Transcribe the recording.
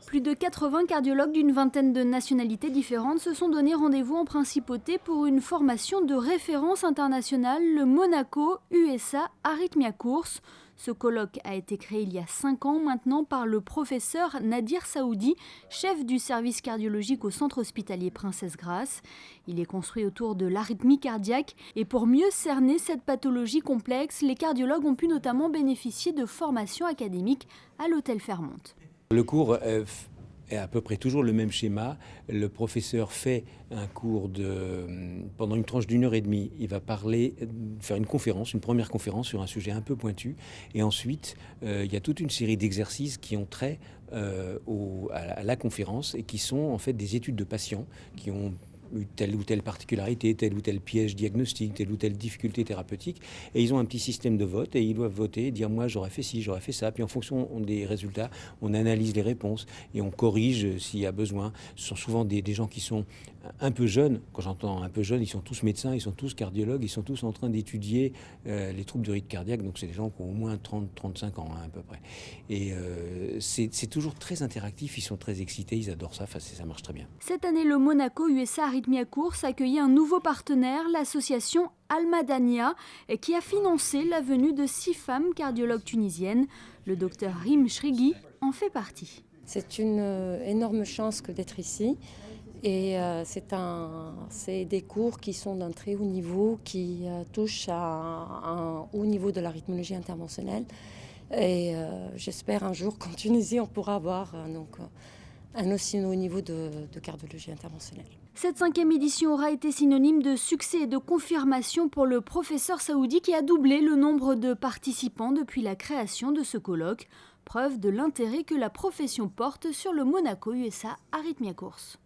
Plus de 80 cardiologues d'une vingtaine de nationalités différentes se sont donné rendez-vous en principauté pour une formation de référence internationale, le Monaco USA Arrhythmia Course. Ce colloque a été créé il y a 5 ans maintenant par le professeur Nadir Saoudi, chef du service cardiologique au centre hospitalier Princesse Grace. Il est construit autour de l'arythmie cardiaque et pour mieux cerner cette pathologie complexe, les cardiologues ont pu notamment bénéficier de formations académiques à l'hôtel Fairmont. Le cours est à peu près toujours le même schéma. Le professeur fait un cours pendant une tranche d'1 heure et demie. Il va faire une première conférence sur un sujet un peu pointu. Et ensuite, il y a toute une série d'exercices qui ont trait à la conférence et qui sont en fait des études de patients qui ont eu telle ou telle particularité, tel ou tel piège diagnostique, telle ou telle difficulté thérapeutique. Et ils ont un petit système de vote et ils doivent voter, dire moi j'aurais fait ci, j'aurais fait ça. Puis en fonction des résultats, on analyse les réponses et on corrige s'il y a besoin. Ce sont souvent des gens qui sont un peu jeunes. Quand j'entends un peu jeunes, ils sont tous médecins, ils sont tous cardiologues, ils sont tous en train d'étudier les troubles de rythme cardiaque. Donc c'est des gens qui ont au moins 30-35 ans à peu près. Et c'est toujours très interactif, ils sont très excités, ils adorent ça, ça marche très bien. Cette année, le Monaco USA Arrhythmia Course accueillait un nouveau partenaire, l'association Almadania, qui a financé la venue de 6 femmes cardiologues tunisiennes. Le docteur Rim Shrighi en fait partie. C'est une énorme chance que d'être ici. Et c'est des cours qui sont d'un très haut niveau, qui touchent à un haut niveau de la rythmologie interventionnelle. Et j'espère un jour qu'en Tunisie, on pourra avoir un aussi haut niveau de cardiologie interventionnelle. Cette 5e édition aura été synonyme de succès et de confirmation pour le professeur Saoudi qui a doublé le nombre de participants depuis la création de ce colloque. Preuve de l'intérêt que la profession porte sur le Monaco USA Arrhythmia Course.